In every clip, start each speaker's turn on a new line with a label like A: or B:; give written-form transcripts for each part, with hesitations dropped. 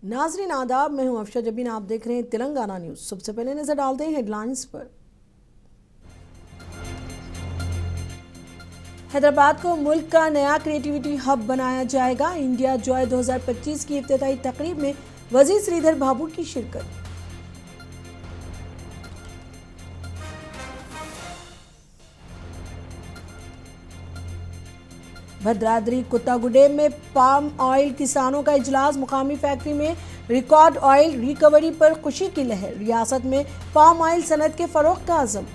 A: नाजरीन आदाब, मैं हूं अफशा जबीन। आप देख रहे हैं तेलंगाना न्यूज। सबसे पहले नजर डालते हैं हेडलाइंस पर। हैदराबाद को मुल्क का नया क्रिएटिविटी हब बनाया जाएगा। इंडिया जॉय 2025 की इफ्तिताई तकरीब में वजीर श्रीधर बाबू की शिरकत। भद्राद्री कुत्तागुडेम में पाम ऑयल किसानों का इजलास। मुकामी फैक्ट्री में रिकॉर्ड ऑयल रिकवरी पर खुशी की लहर। रियासत में पाम ऑयल सनत के फरोग का अज़म।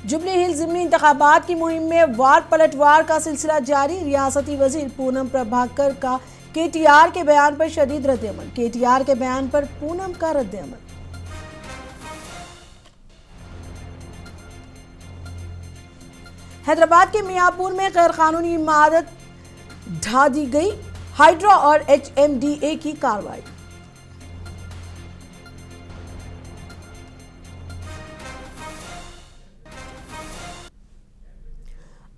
A: जुबली हिल्स ज़िमनी इंतखाबात की मुहिम में वार पलटवार का सिलसिला जारी। रियासती वजीर पूनम प्रभाकर का केटीआर के बयान पर शदीद रद्द-ए-अमल। केटीआर के बयान पर पूनम का रद्द-ए-अमल। हैदराबाद के मियापुर में गैर कानूनी इमारत ढा दी गई। हाइड्रा और HMDA की कार्रवाई।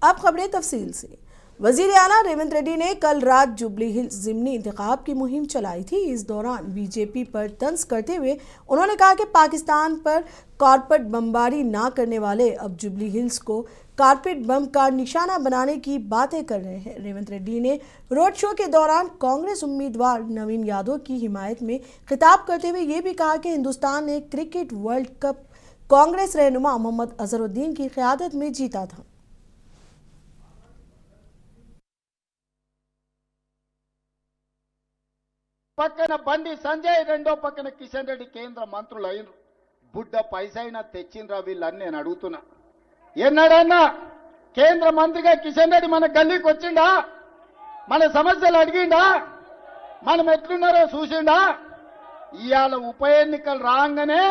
A: अब खबरें तफसील से। वजीर आला रेवंत रेड्डी ने कल रात जुबली हिल्स ज़िमनी इंतखाब की मुहिम चलाई थी। इस दौरान बीजेपी पर तंज करते हुए उन्होंने कहा कि पाकिस्तान पर कारपेट बमबारी ना करने वाले अब जुबली हिल्स को कारपेट बम का निशाना बनाने की बातें कर रहे हैं। रेवंत रेड्डी ने रोड शो के दौरान कांग्रेस उम्मीदवार नवीन यादव की हिमायत में खिताब करते हुए ये भी कहा कि हिंदुस्तान ने क्रिकेट वर्ल्ड कप कांग्रेस रहनुमा मोहम्मद अजहरुद्दीन की क़यादत में जीता था।
B: పక్కన బండి సంజయ్, రెండో పక్కన కిషన్ రెడ్డి కేంద్ర మంత్రులు అయినరు. బుడ్డ పైసైనా తెచ్చిండ్రా వీళ్ళని నేను అడుగుతున్నా. ఎన్నడన్నా కేంద్ర మంత్రిగా కిషన్ రెడ్డి మన గల్లీకి వచ్చిండా? మన సమస్యలు అడిగిండా? మనం ఎట్లున్నారో చూసిండా? ఇవాళ ఉప ఎన్నికలు రాగానే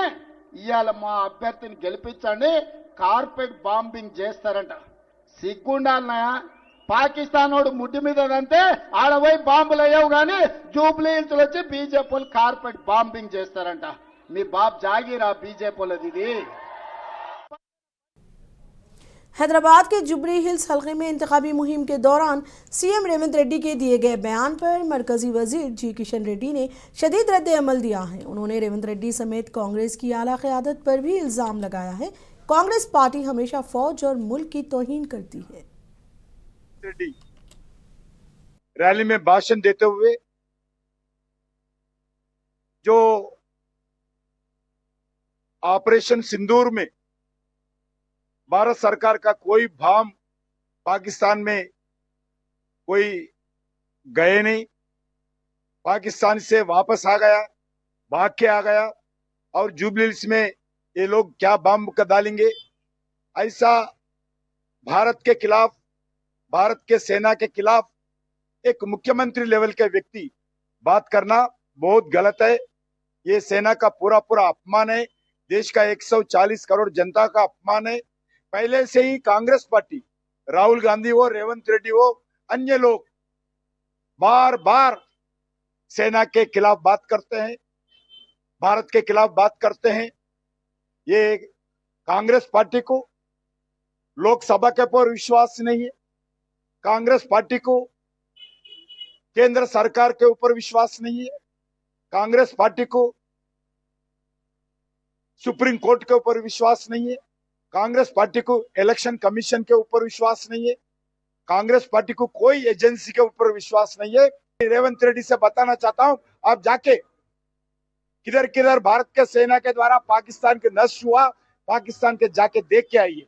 B: ఇవాళ మా అభ్యర్థిని గెలిపించండి, కార్పెట్ బాంబింగ్ చేస్తారంట. సిగ్గుండాలన్నాయా? పాకిస్తాన్ వాడు ముడ్డి మీద అంతే ఆడపోయి బాంబులు అయ్యావు కానీ జూబ్లీ హిల్స్ వచ్చి బీజేపీ కార్పెట్ బాంబింగ్ చేస్తారంట. మీ బాబ్ జాగీరా బీజేపీ ఇది.
A: हैदराबाद के जुबली हिल्स हल्के में इंतखाबी मुहिम के दौरान सीएम रेवंत रेड्डी के दिए गए बयान पर मरकजी वजीर जी किशन रेड्डी ने शदीद रद्द-ए-अमल दिया है। उन्होंने रेवंत रेड्डी समेत कांग्रेस की आला क़यादत पर भी इल्ज़ाम लगाया है। कांग्रेस पार्टी हमेशा फौज और मुल्क की तौहीन करती है।
C: रेड्डी रैली में भाषण देते हुए जो ऑपरेशन सिंदूर में भारत सरकार का कोई बम पाकिस्तान में कोई गए नहीं, पाकिस्तान से वापस आ गया, भाग के आ गया और जुबली हिल्स में ये लोग क्या बम डालेंगे, ऐसा भारत के खिलाफ, भारत के सेना के खिलाफ एक मुख्यमंत्री लेवल के व्यक्ति बात करना बहुत गलत है। ये सेना का पूरा पूरा अपमान है, देश का 140 करोड़ जनता का अपमान है। पहले से ही कांग्रेस पार्टी, राहुल गांधी हो, रेवंत रेड्डी हो, अन्य लोग बार बार सेना के खिलाफ बात करते हैं, भारत के खिलाफ बात करते हैं। ये कांग्रेस पार्टी को लोकसभा के ऊपर विश्वास नहीं है, कांग्रेस पार्टी को केंद्र सरकार के ऊपर विश्वास नहीं है, कांग्रेस पार्टी को सुप्रीम कोर्ट के ऊपर विश्वास नहीं है, कांग्रेस पार्टी को इलेक्शन कमीशन के ऊपर विश्वास नहीं है, कांग्रेस पार्टी को कोई एजेंसी के ऊपर विश्वास नहीं है। रेवंत रेड्डी से बताना चाहता हूं, आप जाके किधर किधर भारत के सेना के द्वारा पाकिस्तान के नष्ट हुआ, पाकिस्तान के जाके देख के आइए।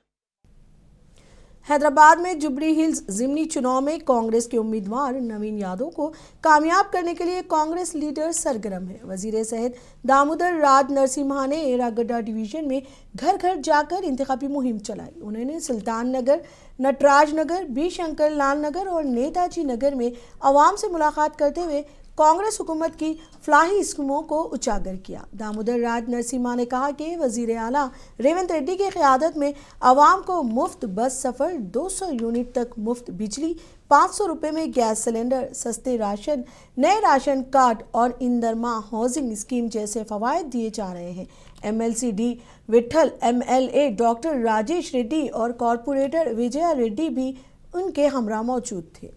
A: हैदराबाद में जुबली हिल्स ज़िमनी चुनाव में कांग्रेस के उम्मीदवार नवीन यादव को कामयाब करने के लिए कांग्रेस लीडर सरगर्म है। वजीर सेहत दामोदर राज नरसिम्हा ने एरागड्डा डिवीजन में घर घर जाकर इंतखाबी मुहिम चलाई। उन्होंने सुल्तान नगर, नटराज नगर, बी शंकर लाल नगर और नेताजी नगर में आवाम से मुलाकात करते हुए कांग्रेस हुकूमत की फलाही स्कीमों को उजागर किया। दामोदर राज नरसिम्हा ने कहा कि वजीर आला रेवंत रेड्डी की क़यादत में आवाम को मुफ्त बस सफ़र, 200 यूनिट तक मुफ्त बिजली, 500 रुपये में गैस सिलेंडर, सस्ते राशन, नए राशन कार्ड और इंदरमा हाउसिंग स्कीम जैसे फ़वाइद दिए जा रहे हैं। MLC D Vithal, MLA doctor Rajesh Reddy और कॉरपोरेटर विजया रेड्डी भी उनके हमरा मौजूद थे।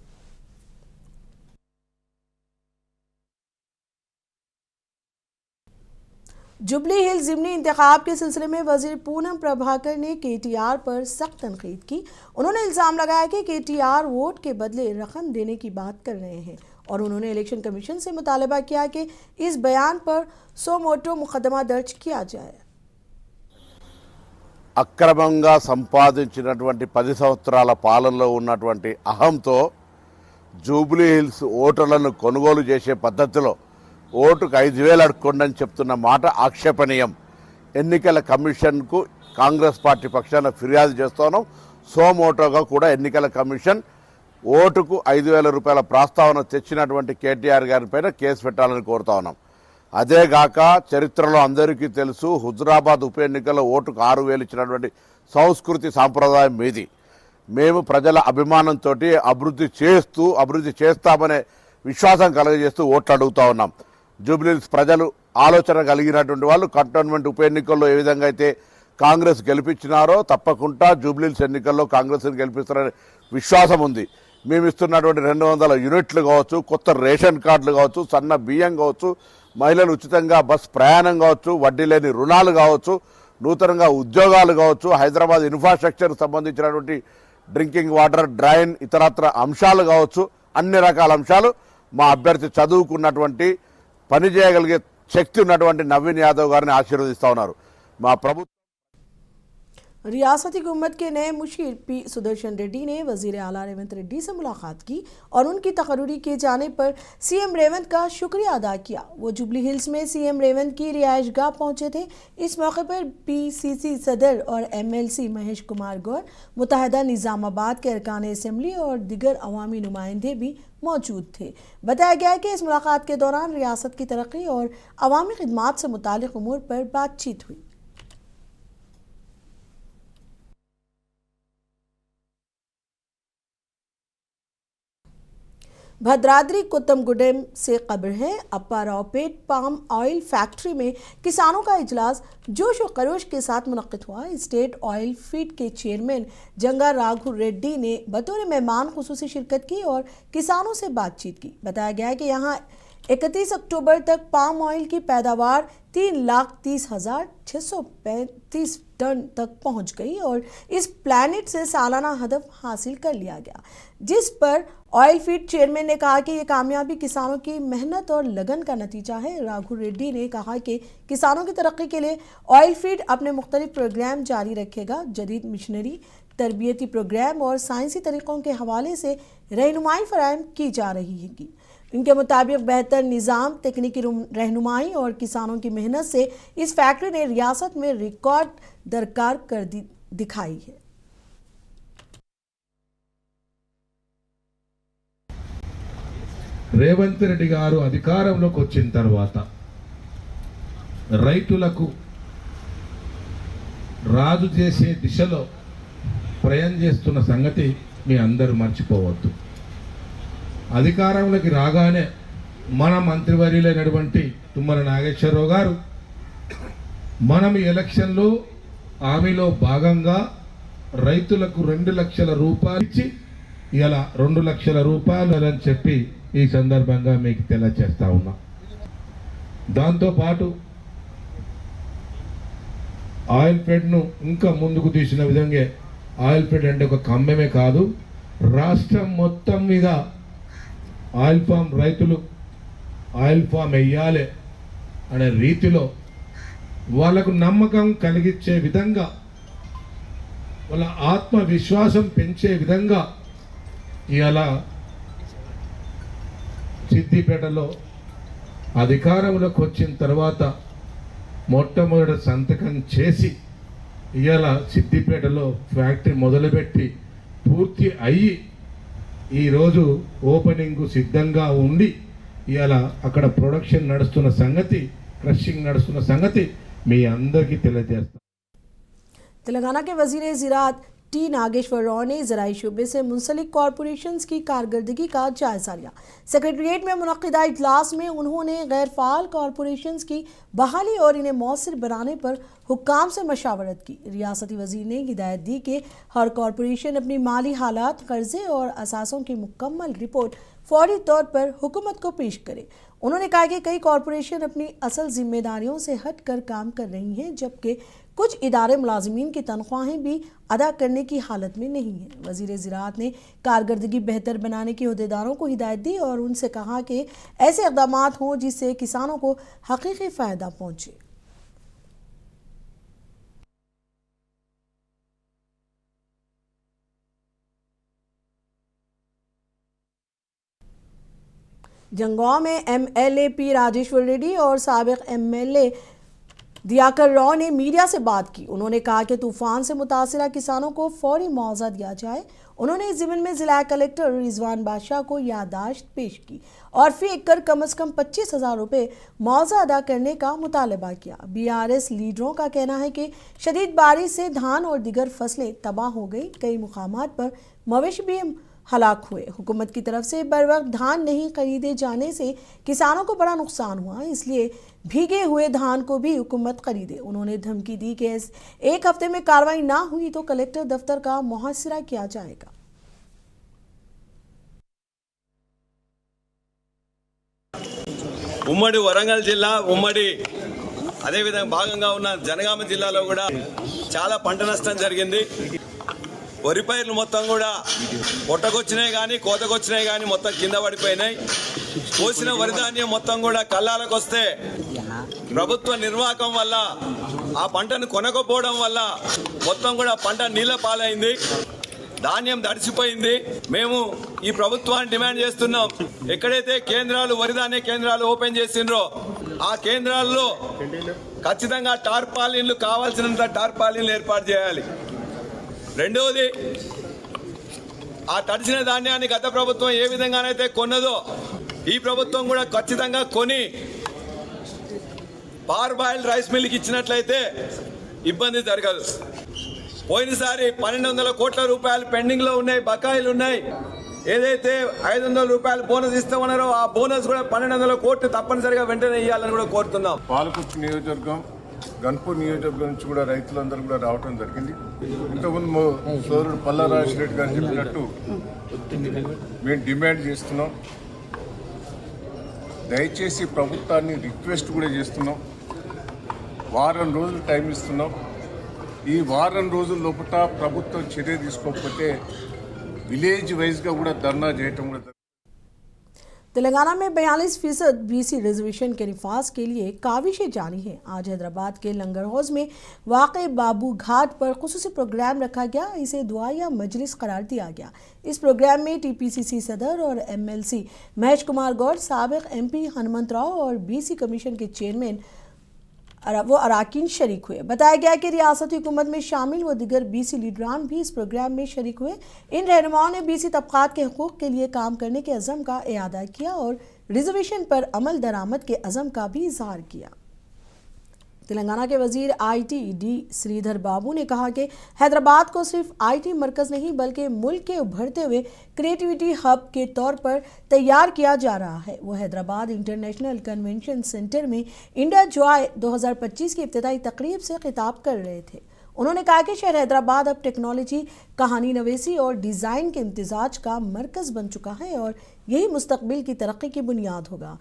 A: जुबली हिल्स ज़िमनी इंतखाब के सिलसिले में वजीर पूनम प्रभाकर ने KTR पर सख्त तनकीद की। उन्होंने इल्ज़ाम लगाया कि KTR वोट के बदले रकम देने की बात कर रहे हैं और उन्होंने इलेक्शन कमीशन से मुतालबा किया कि इस बयान पर सो मोटो मुकदमा दर्ज किया जाए।
D: అక్రమంగా సంపాదించినటువంటి 10 సంవత్సరాల పాలనలో ఉన్నటువంటి అహంతో జూబ్లీ హిల్స్ ఓటర్లను కొనుగోలు చేసే పద్ధతిలో ఓటుకు 5,000 అడుక్కోండి అని చెప్తున్న మాట ఆక్షేపణీయం. ఎన్నికల కమిషన్కు కాంగ్రెస్ పార్టీ పక్షాన ఫిర్యాదు చేస్తున్నాం. సోమోటోగా కూడా ఎన్నికల కమిషన్ ఓటుకు 5,000 రూపాయల ప్రస్తావన తెచ్చినటువంటి KTR గారిపైన కేసు పెట్టాలని కోరుతా ఉన్నాం. అదేగాక చరిత్రలో అందరికీ తెలుసు, హుజురాబాద్ ఉప ఎన్నికల్లో ఓటుకు 6,000 ఇచ్చినటువంటి సంస్కృతి సాంప్రదాయం మీది. మేము ప్రజల అభిమానంతో అభివృద్ధి చేస్తామనే విశ్వాసం కలగజేస్తూ ఓట్లు అడుగుతా ఉన్నాం. జూబ్లీహిల్స్ ప్రజలు ఆలోచన కలిగినటువంటి వాళ్ళు కంటోన్మెంట్ ఉప ఎన్నికల్లో ఏ విధంగా అయితే కాంగ్రెస్ గెలిపించినారో తప్పకుండా జూబ్లీహిల్స్ ఎన్నికల్లో కాంగ్రెస్ని గెలిపిస్తారనే విశ్వాసం ఉంది. మేము ఇస్తున్నటువంటి 200 యూనిట్లు కావచ్చు, కొత్త రేషన్ కార్డులు కావచ్చు, సన్న బియ్యం కావచ్చు, మహిళలు ఉచితంగా బస్ ప్రయాణం కావచ్చు, వడ్డీ లేని రుణాలు కావచ్చు, నూతనంగా ఉద్యోగాలు కావచ్చు, హైదరాబాద్ ఇన్ఫ్రాస్ట్రక్చర్ సంబంధించినటువంటి డ్రింకింగ్ వాటర్, డ్రైన్, ఇతరత్ర అంశాలు కావచ్చు, అన్ని రకాల అంశాలు మా అభ్యర్థి చదువుకున్నటువంటి పని చేయగలిగే శక్తి ఉన్నటువంటి నవీన్ యాదవ్ గారిని ఆశీర్వదిస్తా ఉన్నారు. మా ప్రభుత్వం
A: रियासती हुकूमत के नए मुशीर P सुदर्शन रेड्डी ने वजीर आला रेवंत रेड्डी से मुलाकात की और उनकी तकर्री किए जाने पर CM रेवंत का शुक्रिया अदा किया। वो जुबली हिल्स में CM रेवंत की रिहाइशगाह पहुंचे थे। इस मौके पर PCC सदर और MLC महेश कुमार गौर, मुत्तहदा निज़ामाबाद के अरकान असम्बली और दिगर अवामी नुमाइंदे भी मौजूद थे। बताया गया कि इस मुलाकात के दौरान रियासत की तरक्की और अवामी खिदमात से मुताल्लिक़ उमूर पर बातचीत हुई। भद्राद्री कुतमगुडेम से खबर है, अप्पा रावपेट पाम ऑयल फैक्ट्री में किसानों का इजलास जोश व खरोश के साथ मुनक्किद हुआ। स्टेट ऑयल फीड के चेयरमैन जंगा राघु रेड्डी ने बतौर मेहमान खुसूसी शिरकत की और किसानों से बातचीत की। बताया गया है कि यहाँ 31 अक्टूबर तक पाम ऑयल की पैदावार 3,30,635 टन तक पहुंच गई और इस प्लानिट से सालाना हदफ हासिल कर लिया गया, जिस पर ऑयल फीड चेयरमैन ने कहा कि ये कामयाबी किसानों की मेहनत और लगन का नतीजा है। राघु रेड्डी ने कहा कि किसानों की तरक्की के लिए ऑयल फीड अपने मुख्तलिफ प्रोग्राम जारी रखेगा। जदीद मिशनरी, तरबियती प्रोग्राम और साइंसी तरीक़ों के हवाले से रहनुमाई फराहम की जा रही है। इनके मुताबिक बेहतर निज़ाम, तकनीकी रहनुमाई और किसानों की मेहनत से इस फैक्ट्री ने रियासत में रिकॉर्ड दरकार कर दिखाई है।
E: రేవంత్ రెడ్డి గారు అధికారంలోకి వచ్చిన తర్వాత రైతులకు రాజు చేసే దిశలో ప్రయాణం చేస్తున్న సంగతి మీ అందరూ మర్చిపోవద్దు. అధికారంలోకి రాగానే మన మంత్రివర్యులైనటువంటి తుమ్మల నాగేశ్వరరావు గారు మనం ఎలక్షన్లో హామీలో భాగంగా రైతులకు 2 లక్షల రూపాయలు ఇచ్చి ఇలా 2 లక్షల రూపాయలు అని చెప్పి ఈ సందర్భంగా మీకు తెలియజేస్తా ఉన్నా. దాంతోపాటు ఆయిల్ ఫెడ్ను ఇంకా ముందుకు తీసిన విధంగా ఆయిల్ ఫెడ్ అంటే ఒక ఖమ్మమే కాదు, రాష్ట్రం మొత్తం మీద ఆయిల్ ఫామ్ రైతులు ఆయిల్ ఫామ్ వేయాలి అనే రీతిలో వాళ్ళకు నమ్మకం కలిగించే విధంగా, వాళ్ళ ఆత్మవిశ్వాసం పెంచే విధంగా ఇలా సిద్దిపేటలో అధికారంలోకి వచ్చిన తర్వాత మొట్టమొదటి సంతకం చేసి ఇవాళ సిద్దిపేటలో ఫ్యాక్టరీ మొదలుపెట్టి పూర్తి అయ్యి ఈరోజు ఓపెనింగ్ సిద్ధంగా ఉండి ఇవాళ అక్కడ ప్రొడక్షన్ నడుస్తున్న సంగతి, క్రషింగ్ నడుస్తున్న సంగతి మీ అందరికీ తెలియజేస్తాం.
A: तेलंगाना के वजीर ज़राअत टी नागेश्वर राव ने ज़राई शोबे से मुंसलिक कॉरपोरेशंस की कारकर्दगी का जायजा लिया। सेक्रेटरीट में मुनक्किदा इजलास में उन्होंने गैर फाल कॉरपोरेशंस की बहाली और इन्हें मौसर बनाने पर हुक्काम से मशावरत की। रियासती वजीर ने हिदायत दी कि हर कॉरपोरेशन अपनी माली हालात, कर्जे और असासों की मुकम्मल रिपोर्ट फौरी तौर पर हुकूमत को पेश करे। उन्होंने कहा कि कई कॉरपोरेशन अपनी असल जिम्मेदारियों से हटकर काम कर रही हैं, जबकि कुछ इदारे मुलाजिमीन की तनख्वाहें भी अदा करने की हालत में नहीं हैं। वज़ीर ज़राअत ने कारकर्दगी बेहतर बनाने की अहदेदारों को हिदायत दी और उनसे कहा कि ऐसे इक़दाम हों जिससे किसानों को हकीकी फ़ायदा पहुँचे। जंगौर में MLA पी राजेश्वर रेड्डी और साबिक MLA दियाकर राव ने मीडिया से बात की। उन्होंने कहा कि तूफान से मुतासरा किसानों को फौरी मुआवजा दिया जाए। उन्होंने इस ज़िम्न में ज़िला कलेक्टर रिजवान बादशाह को याददाश्त पेश की और फी एकड़ कम से कम 25,000 रुपये मुआवजा अदा करने का मुतालबा किया। BRS लीडरों का कहना है कि शदीद बारिश से धान और दीगर फसलें तबाह हो गई। कई मुकामात पर मवेशी भी हलाक हुए। हुकूमत की तरफ से बर वक्त धान नहीं खरीदे जाने से किसानों को बड़ा नुकसान हुआ, इसलिए भीगे हुए धान को भी हुकूमत खरीदे। उन्होंने धमकी दी कि एक हफ्ते में कार्रवाई ना हुई तो कलेक्टर दफ्तर का मुहासरा किया जाएगा।
F: ఉమ్మడి వరంగల్ జిల్లా ఉమ్మడి అదేవిధంగా భాగంగా ఉన్న జనగామ జిల్లాలో కూడా చాలా పంట నష్టం జరిగింది. వరి పైర్లు మొత్తం కూడా పొట్టకొచ్చినాయి కానీ కోతకొచ్చినాయి కానీ మొత్తం కింద పడిపోయినాయి. కోసిన వరి ధాన్యం మొత్తం కూడా కళ్ళాలకు వస్తే ప్రభుత్వ నిర్వాహకం వల్ల ఆ పంటను కొనకపోవడం వల్ల మొత్తం కూడా పంట నీళ్ల పాలైంది. ధాన్యం దడిసిపోయింది. మేము ఈ ప్రభుత్వాన్ని డిమాండ్ చేస్తున్నాం, ఎక్కడైతే కేంద్రాలు వరి ధాన్య కేంద్రాలు ఓపెన్ చేసిండ్రో ఆ కేంద్రాల్లో ఖచ్చితంగా టార్పాలిన్లు కావాల్సినంత టార్పాలిన్లు ఏర్పాటు చేయాలి. రెండవది, ఆ తడిసిన ధాన్యాన్ని గత ప్రభుత్వం ఏ విధంగానైతే కొన్నదో ఈ ప్రభుత్వం కూడా ఖచ్చితంగా కొని పార్బాయిల్ రైస్ మిల్కి ఇచ్చినట్లయితే ఇబ్బంది జరగదు. పోయినసారి 1,200 కోట్ల రూపాయలు పెండింగ్ లో ఉన్నాయి, బకాయిలు ఉన్నాయి. ఏదైతే 500 రూపాయలు బోనస్ ఇస్తామన్నారో ఆ బోనస్ కూడా 1,200 కోట్లు తప్పనిసరిగా వెంటనే ఇవ్వాలని కూడా కోరుతున్నాం.
G: పాలకుర్తి నియోజకవర్గం, గన్పూర్ నియోజకవర్గం నుంచి కూడా రైతులందరూ కూడా రావడం జరిగింది. ఇంతకుముందు సోదరుడు పల్లా రాజశేఖర్ గారు చెప్పినట్టు మేము డిమాండ్ చేస్తున్నాం. దయచేసి ప్రభుత్వాన్ని రిక్వెస్ట్ కూడా చేస్తున్నాం. వారం రోజులు టైం ఇస్తున్నాం. ఈ వారం రోజుల లోపల ప్రభుత్వం చర్య తీసుకోకపోతే విలేజ్ వైజ్గా కూడా ధర్నా చేయటం కూడా.
A: तेलंगाना में 42% BC रिजर्वेशन के निफाज के लिए काविशें जारी हैं। आज हैदराबाद के लंगर हाउस में वाक़े बाबू घाट पर खुसूसी प्रोग्राम रखा गया। इसे दुआया मजलिस करार दिया गया। इस प्रोग्राम में TPCC सदर और MLC महेश कुमार गौड़, साबिक MP हनुमंत राव और BC कमीशन के चेयरमैन वो अराकीन शरीक हुए। बताया गया कि रियासती हुकूमत में शामिल व दिगर BC लीडरान भी इस प्रोग्राम में शरीक हुए। इन रहनुमाओं ने BC तबकात के हकूक़ के लिए काम करने के अज़म का इआदा किया और रिजर्वेशन पर अमल दरामद के अज़म का भी इजहार किया। तेलंगाना के वजीर IT D श्रीधर बाबू ने कहा कि हैदराबाद को सिर्फ IT मरकज़ नहीं बल्कि मुल्क के उभरते हुए क्रिएटिविटी हब के तौर पर तैयार किया जा रहा है। वो हैदराबाद इंटरनेशनल कन्वेंशन सेंटर में इंडिया जॉय 2025 की इफ्तिताई तकरीब से खिताब कर रहे थे। उन्होंने कहा कि शहर हैदराबाद अब टेक्नोलॉजी, कहानी नवीसी और डिज़ाइन के इम्तिजाज का मरकज़ बन चुका है और यही मुस्तकबिल की तरक्की की बुनियाद होगा।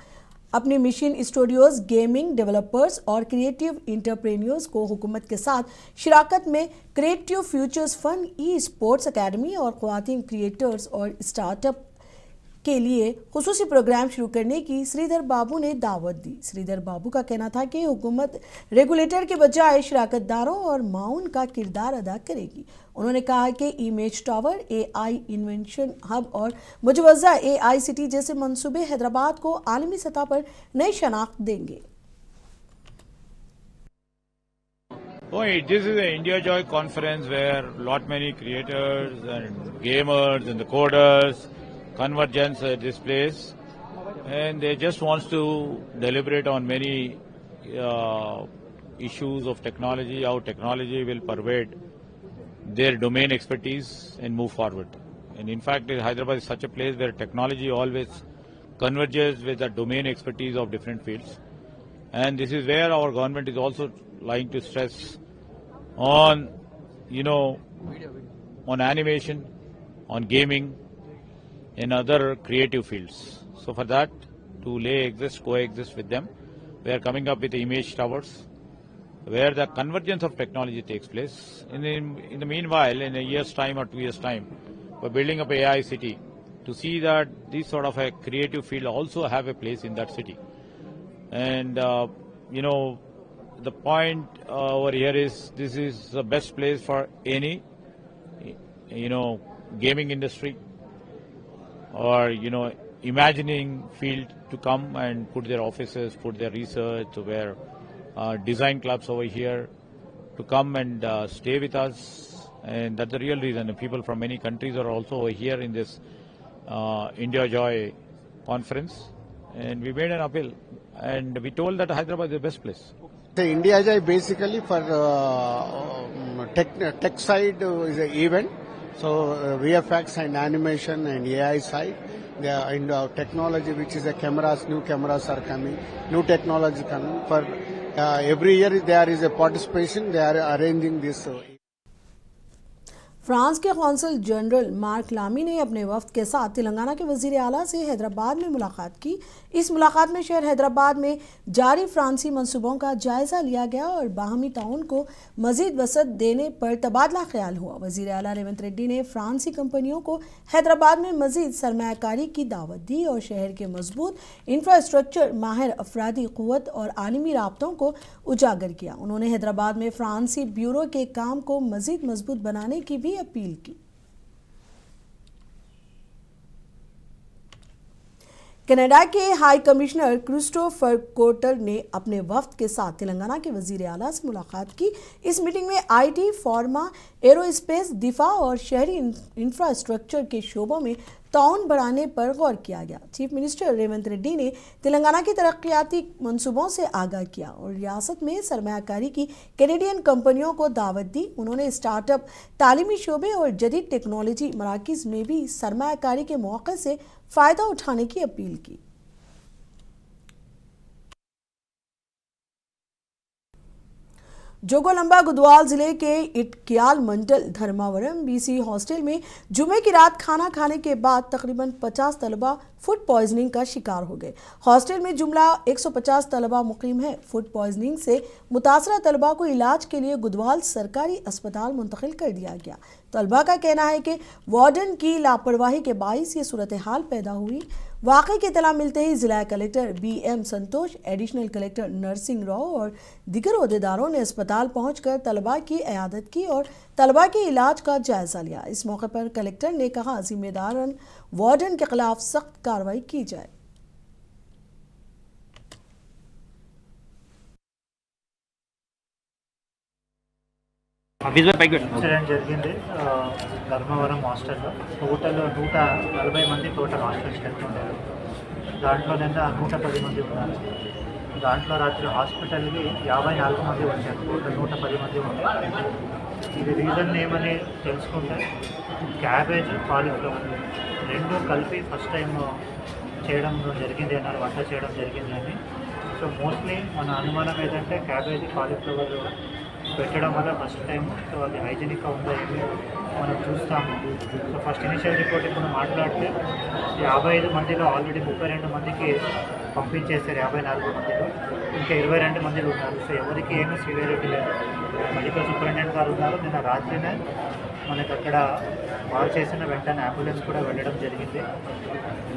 A: अपने मिशन स्टूडियोज़, गेमिंग डेवलपर्स और क्रिएटिव इंटरप्रेन्योर्स को हुकूमत के साथ शिराकत में creative futures fund, esports academy और ख्वातीन क्रिएटर्स और स्टार्टअप के लिए खुसूसी प्रोग्राम शुरू करने की श्रीधर बाबू ने दावत दी। श्रीधर बाबू का कहना था कि हुकूमत रेगुलेटर के बजाय शिराकतदारों और माउन का किरदार अदा करेगी। उन्होंने कहा कि image tower, AI invention hub और मुजवज़ा AI सिटी जैसे मंसूबे हैदराबाद को आलमी सतह पर नई शनाख्त देंगे।
H: This is the India Joy conference where lot many creators and gamers and the coders convergence at this place, and they just wants to deliberate on many issues of technology, how technology will pervade their domain expertise and move forward. And in fact, Hyderabad is such a place where technology always converges with the domain expertise of different fields. And this is where our government is also lying to stress on, on animation, on gaming, and other creative fields. So for that, to coexist with them, we are coming up with image towers, where the convergence of technology takes place. In the meanwhile, in a year's time or 2 years' time, we're building up AI city to see that this sort of a creative field also have a place in that city. And, the point over here is this is the best place for any, gaming industry or, imagining field to come and put their offices, put their research, where design clubs over here to come and stay with us. And that's the real reason. And people from many countries are also over here in this India Joy conference. And we made an appeal. And we told that Hyderabad is the best place.
I: The India Joy basically for tech side is an event. So VFX and animation and AI side. In technology, which is new cameras are coming, new technology coming. For every year there is a participation, they are arranging this.
A: France के consul general mark लामी ने अपने वफ्द के साथ तेलंगाना के वजीर आला से हैदराबाद में मुलाकात की। इस मुलाकात में शहर हैदराबाद में जारी फ्रांसी मंसूबों का जायजा लिया गया और बाहमी ताउन को मजीद वसअत देने पर तबादला ख्याल हुआ। वजीर आला रेवंत रेड्डी ने फ्रांसी कंपनियों को हैदराबाद में मजीद सरमायाकारी की दावत दी और शहर के मजबूत इंफ्रास्ट्रक्चर, माहिर अफरादी क़ुव्वत और आलमी राब्तों को उजागर किया। उन्होंने हैदराबाद में फ्रांसी ब्यूरो के काम को मजीद मजबूत बनाने की भी अपील की। कनाडा के हाई कमिश्नर क्रिस्टोफर कोर्टर ने अपने वफ्द के साथ तेलंगाना के वजीर आला से मुलाकात की। इस मीटिंग में आईटी, फार्मा, एरोस्पेस, दिफा और शहरी इंफ्रास्ट्रक्चर के शोबों में ताउन बढ़ाने पर गौर किया गया। चीफ मिनिस्टर रेवंत रेड्डी ने तेलंगाना की तरक्याती मंसूबों से आगाह किया और रियासत में सरमायाकारी की कैनेडियन कंपनियों को दावत दी। उन्होंने स्टार्टअप, तालीमी शोबे और जदीद टेक्नोलॉजी मराकिज़ में भी सरमायाकारी के मौके से फ़ायदा उठाने की अपील की। जोगोलंबा गुदवाल जिले के इटक्याल मंडल धर्मावरम बीसी हॉस्टल में जुमे की रात खाना खाने के बाद तकरीबन 50 तलबा फूड पॉइजनिंग का शिकार हो गए। हॉस्टल में जुमला 150 तलबा मुकीम है। फूड पॉइजनिंग से मुतासरा तलबा को इलाज के लिए गुदवाल सरकारी अस्पताल मुंतकिल कर दिया गया। तलबा का कहना है कि वार्डन की लापरवाही के बाइस ये सूरत हाल पैदा हुई। वाक़े की इत्तला मिलते ही जिला कलेक्टर BM संतोष, एडिशनल कलेक्टर नरसिंह राव और दीगर ओहदेदारों ने अस्पताल पहुंचकर तलबा की इयादत की और तलबा के इलाज का जायजा लिया। इस मौके पर कलेक्टर ने कहा, जिम्मेदार वार्डन के खिलाफ सख्त कार्रवाई की जाए।
J: ఇన్సిడెంట్ జరిగింది ధర్మవరం హాస్టల్లో. టోటల్ 140 మంది టోటల్ హాస్టల్ స్ట్రెంత్ ఉండేది. దాంట్లో నిన్న 110 మంది ఉన్నారు. దాంట్లో రాత్రి హాస్పిటల్కి 54 మంది వచ్చారు. టోటల్ 110 మంది ఉన్నారు. ఇది రీజన్ ఏమని తెలుసుకుంటే క్యాబేజ్, కాలీఫ్లవర్ రెండు కలిపి ఫస్ట్ టైం చేయడం జరిగింది అన్నారు, వంట చేయడం జరిగింది అని. సో మోస్ట్లీ మన అనుమానం ఏంటంటే క్యాబేజ్, కాలీఫ్లవర్ పెట్టడం వల్ల ఫస్ట్ టైం. సో అది హైజీనిక్గా ఉందా ఏమి మనం చూస్తాము. సో ఫస్ట్ ఇనిషియల్ రిపోర్ట్ ఇప్పుడు మాట్లాడితే 55 మందిలో ఆల్రెడీ 32 మందికి పంపించేశారు. 54 మందిలో ఇంకా 22 మందిలో ఉన్నారు. సో ఎవరికి ఏమీ సివియరిటీ లేదు. మెడికల్ సూపరింటెండెంట్ గారు ఉన్నారు. నిన్న రాత్రినే మనకు అక్కడ కాల్ చేసిన వెంటనే అంబులెన్స్ కూడా వెళ్ళడం జరిగింది.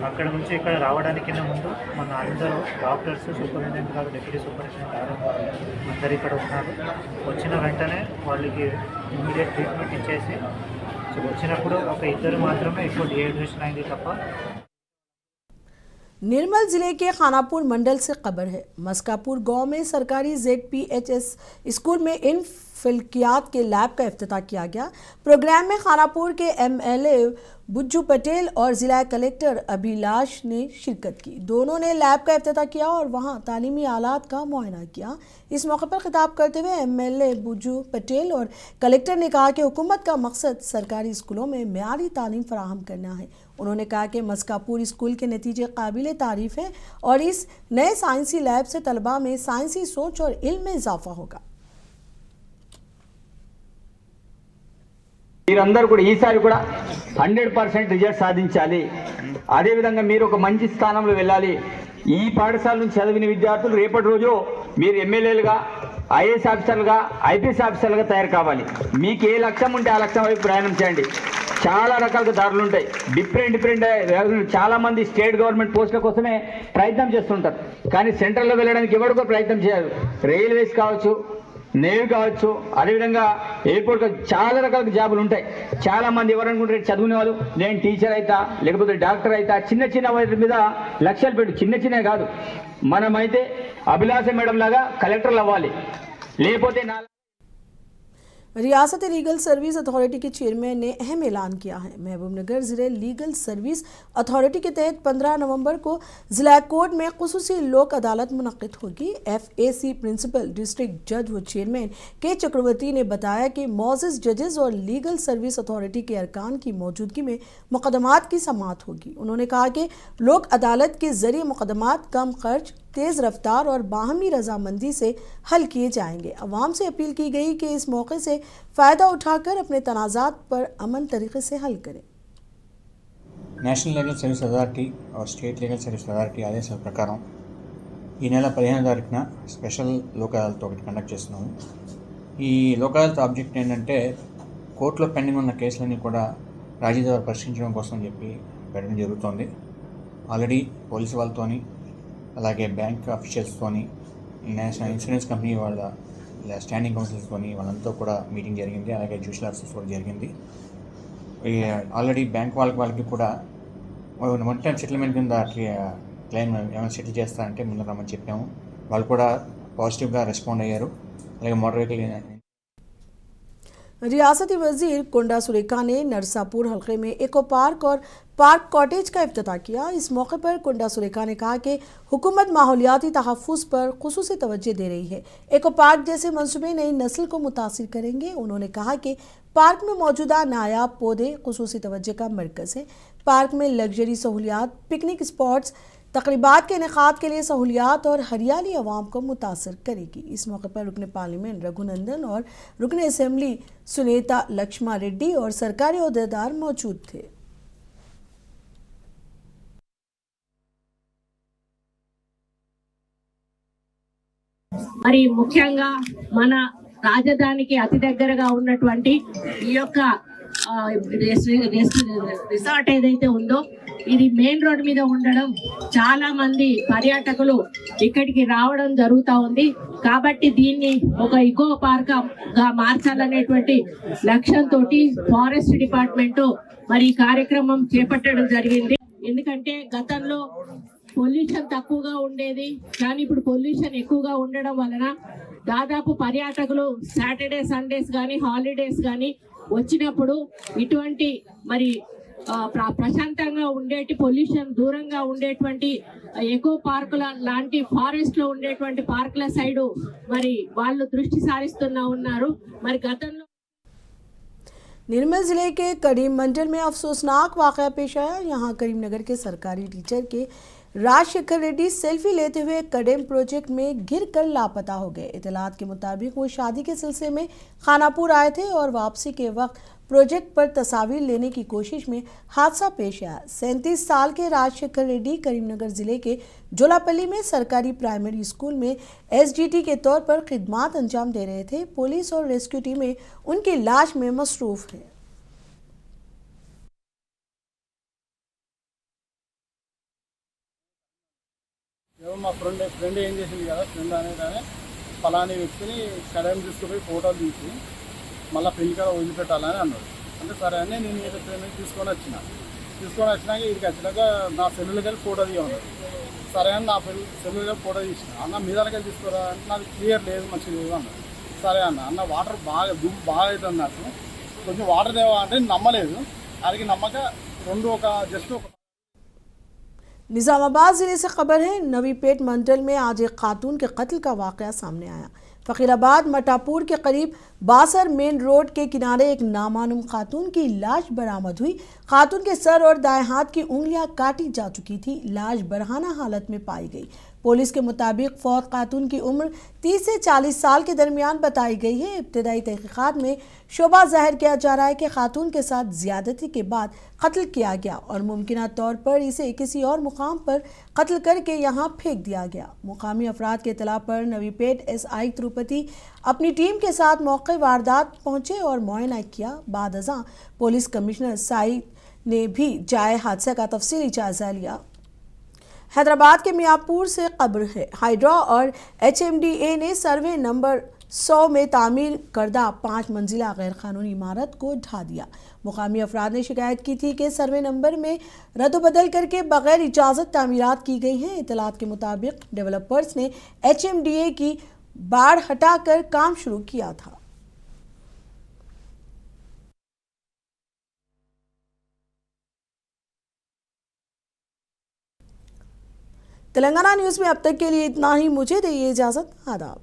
J: అక్కడ నుంచి ఇక్కడ రావడానికి ముందు మన అందరూ డాక్టర్స్, సూపరింటెండెంట్ గారు, డిప్యూటీ సూపరింటెండెంట్ గారు అందరు ఇక్కడ ఉన్నారు. వచ్చిన వెంటనే వాళ్ళకి ఇమీడియట్ ట్రీట్మెంట్ ఇచ్చేసి, సో వచ్చినప్పుడు ఒక ఇద్దరు మాత్రమే ఎక్కువ డిహైడ్రేషన్ అయింది తప్ప।
A: निर्मल जिले के खानापुर मंडल से खबर है। मस्कापुर गांव में सरकारी ZPHS स्कूल में फिल्कियात के लैब का इफ्तिताह किया गया। प्रोग्राम में खानापुर के एमएलए बुज्जू पटेल और जिला कलेक्टर अभिलाष ने शिरकत की। दोनों ने लैब का इफ्तिताह किया और वहां तालीमी आलात का मुआयना किया। इस मौके पर खिताब करते हुए एमएलए बुज्जू पटेल और कलेक्टर ने कहा कि हुकूमत का मकसद सरकारी स्कूलों में मेयारी तालीम फराहम करना है। उन्होंने कहा कि मस्कापुर स्कूल के नतीजे काबिल तारीफ हैं और इस नए साइंसी लैब से तलबा में साइंसी सोच और इल्म में इजाफा होगा।
K: మీరందరూ కూడా ఈసారి కూడా 100% రిజల్ట్ సాధించాలి. అదేవిధంగా మీరు ఒక మంచి స్థానంలో వెళ్ళాలి. ఈ పాఠశాల నుంచి చదివిన విద్యార్థులు రేపటి రోజు మీరు ఎమ్మెల్యేలుగా, ఐఏఎస్ ఆఫీసర్లుగా, ఐపీఎస్ ఆఫీసర్లుగా తయారు కావాలి. మీకు ఏ లక్ష్యం ఉంటే ఆ లక్ష్యం వైపు ప్రయాణం చేయండి. చాలా రకాల దారులు ఉంటాయి. డిఫరెంట్ చాలా మంది స్టేట్ గవర్నమెంట్ పోస్టుల కోసమే ప్రయత్నం చేస్తుంటారు. కానీ సెంట్రల్లో వెళ్ళడానికి ఎవరు కూడా ప్రయత్నం చేయరు. రైల్వేస్ కావచ్చు, నేవీ కావచ్చు, అదేవిధంగా ఎయిర్పోర్ట్ చాలా రకాల జాబులు ఉంటాయి. చాలా మంది ఎవరు అనుకుంటారు చదువునే వాళ్ళు నేను టీచర్ అయితా లేకపోతే డాక్టర్ అయితా చిన్న వాటి మీద లక్ష్యాలు పెట్టు. చిన్న కాదు, మనమైతే అభిలాష మేడం లాగా కలెక్టర్లు అవ్వాలి. లేకపోతే
A: रियासत लीगल सर्विस अथॉरिटी के चेयरमैन ने अहम ऐलान किया है। महबूबनगर जिले लीगल सर्विस अथॉरिटी के तहत 15 नवंबर को जिला कोर्ट में खुसूसी लोक अदालत मुनक्किद होगी। FAC प्रिंसिपल डिस्ट्रिक्ट जज व चेयरमैन के चक्रवर्ती ने बताया कि मौजूद जजेस और लीगल सर्विस अथॉरिटी के अरकान की मौजूदगी में मुकदमात की समाअत होगी। उन्होंने कहा कि लोक अदालत के जरिए मुकदमात कम खर्च, तेज़ रफ्तार और बाहमी रजामंदी से हल किए जाएंगे। अवाम से अपील की गई कि इस मौके से फ़ायदा उठाकर अपने तनाज़ात पर अमन तरीके से हल करें।
L: నేషనల్ లీగల్ సర్వీస్ అథారిటీ और స్టేట్ లీగల్ సర్వీస్ అథారిటీ ఆదేశాల ప్రకారం ఈ నెల 15వ తారీఖున స్పెషల్ లోక్ అదాలత్ ఒకటి కండక్ట్ చేస్తున్నాము. ఈ లోక్ అదాలత్ ఆబ్జెక్ట్ ఏంటంటే కోర్టులో పెండింగ్ ఉన్న కేసులన్నీ కూడా రాజీ ద్వారా పరిష్కరించడం కోసం చెప్పి పెట్టడం జరుగుతోంది. ఆల్రెడీ పోలీసు వాళ్ళతోని, అలాగే బ్యాంక్ అఫీషియల్స్తోని, నేషనల్ ఇన్సూరెన్స్ కంపెనీ వాళ్ళ స్టాండింగ్ కౌన్సిల్స్తోని వాళ్ళంతా కూడా మీటింగ్ జరిగింది. అలాగే జ్యుడిషియల్ ఆఫీసర్స్ కూడా జరిగింది. ఆల్రెడీ బ్యాంక్ వాళ్ళకి కూడా 1 టైం సెటిల్మెంట్ కింద క్లెయిమ్ ఏమైనా సెటిల్ చేస్తారంటే ముందు రమ్మని చెప్పాము. వాళ్ళు కూడా పాజిటివ్గా రెస్పాండ్ అయ్యారు. అలాగే మోటార్ వెహికల్
A: रियासती वजीर कुंडा सुरेखा ने नरसापुर हल्के में इको पार्क और पार्क कॉटेज का इफ्तिताह किया। इस मौके पर कुंडा सुरेखा ने कहा कि हुकूमत माहौलियाती तहफ़्फ़ुज़ पर खुसूसी तवज्जो दे रही है। इको पार्क जैसे मंसूबे नई नस्ल को मुतासिर करेंगे। उन्होंने कहा कि पार्क में मौजूदा नायाब पौधे खुसूसी तवज्जो का मरकज़ है। पार्क में लग्जरी सहूलियात, पिकनिक स्पॉट्स, तकरीबात के इनेकाद के लिए सहूलियात और हरियाली अवाम को मुतासर करेगी। इस मौके पर रुकन पार्लियामेंट रघुनंदन और रुकन असम्बली सुनीता लक्ष्मा रेड्डी और सरकारी अहदेदार मौजूद थे।
M: మరి ముఖ్యంగా మన రాజధానికి అతి దగ్గరగా ఉన్నటువంటి ఈ యొక్క రిసార్ట్ ఏదైతే ఉందో ఇది మెయిన్ రోడ్ మీద ఉండడం చాలా మంది పర్యాటకులు ఇక్కడికి రావడం జరుగుతూ ఉంది. కాబట్టి దీన్ని ఒక ఇకో పార్క్ గా మార్చాలనేటువంటి లక్ష్యంతో ఫారెస్ట్ డిపార్ట్మెంట్ మరి ఈ కార్యక్రమం చేపట్టడం జరిగింది. ఎందుకంటే గతంలో పొల్యూషన్ తక్కువగా ఉండేది, కానీ ఇప్పుడు పొల్యూషన్ ఎక్కువగా ఉండడం వలన దాదాపు పర్యాటకులు సాటర్డే సండేస్ కానీ హాలిడేస్ కానీ వచ్చినప్పుడు ఇటువంటి మరి ప్రశాంతంగా ఉండేటి పొల్యూషన్ దూరంగా ఉండేటువంటి ఎకో పార్కుల లాంటి ఫారెస్ట్ లో ఉండేటువంటి పార్కుల సైడు మరి వాళ్ళు దృష్టి సారిస్తున్నా ఉన్నారు. మరి గతంలో
A: निर्मल जिले के करीम मंडल में अफसोसनाक वाक़या पेश आया। यहाँ करीमनगर के सरकारी टीचर के राजशेखर रेड्डी सेल्फी लेते हुए कडेम प्रोजेक्ट में गिरकर लापता हो गए। इतलात के मुताबिक वो शादी के सिलसिले में खानापुर आए थे और वापसी के वक्त प्रोजेक्ट पर तस्वीर लेने की कोशिश में हादसा पेश आया। 37 साल के राजशेखर रेड्डी करीमनगर जिले के जोलापल्ली में सरकारी प्राइमरी स्कूल में SGT के तौर पर खिदमात अंजाम दे रहे थे। पुलिस और रेस्क्यू टीमें उनकी लाश में मसरूफ है।
B: మా ఫ్రెండ్ ఏం చేసింది కదా, ఫ్రెండ్ అనేది ఫలాని వ్యక్తిని సడన్ తీసుకుపోయి ఫోటోలు తీసి మళ్ళీ పెళ్లి కాడ వదిలిపెట్టాలని అన్నాడు. అంటే సరే అని నేను ఏదో పేమెంట్ తీసుకొని వచ్చినాక ఇక్కడికి వచ్చినాక నా సెల్లులకి వెళ్ళి ఫోటో తీయమన్నాడు. సరే అని నా సెల్లులకి ఫోటో తీసిన. అన్న మీ దగ్గరికి వెళ్ళి తీసుకోరా అంటే నాకు క్లియర్ లేదు, మంచిగా లేదు అన్నాడు. సరే అన్న వాటర్ బాగా దుమ్ము బాగా అవుతుంది నాకు కొంచెం వాటర్ దేవా అంటే నమ్మలేదు అది నమ్మక రెండు ఒక జస్ట్ ఒక
A: निजामाबाद जिले से खबर है, नवीपेट मंडल में आज एक खातून के कत्ल का वाकया सामने आया। फकीराबाद मटापुर के करीब बासर मेन रोड के किनारे एक नामालूम खातून की लाश बरामद हुई। खातून के सर और दाएं हाथ की उंगलियां काटी जा चुकी थी। लाश बरहाना हालत में पाई गई। पुलिस के मुताबिक फौत खातून की उम्र 30 से 40 साल के दरमियान बताई गई है। इब्तदाई तहकीकात में शोबा जाहिर किया जा रहा है कि खातून के साथ ज्यादती के बाद कत्ल किया गया और मुमकिन तौर पर इसे किसी और मुकाम पर कत्ल करके यहाँ फेंक दिया गया। मुकामी अफराद के इतला पर नवीपेट SI तिरुपति अपनी टीम के साथ मौके वारदात पहुंचे और मुआयना किया। बाद अज़ां पुलिस कमिश्नर साइद ने भी जाए हादसे का तफसीली जायजा लिया। हैदराबाद के मियापुर से खबर है, हाइड्रा और HMDA ने सर्वे नंबर 100 में तामीर करदा 5 मंजिला गैर कानूनी इमारत को ढा दिया। मुकामी अफराद ने शिकायत की थी कि सर्वे नंबर में रद्द-बदल करके बगैर इजाज़त तामीरात की गई हैं। इतलात के मुताबिक डेवलपर्स ने HMDA की बाड़ हटाकर काम शुरू किया था। तेलंगाना न्यूज़ में अब तक के लिए इतना ही। मुझे दीजिए इजाज़त। आदाब।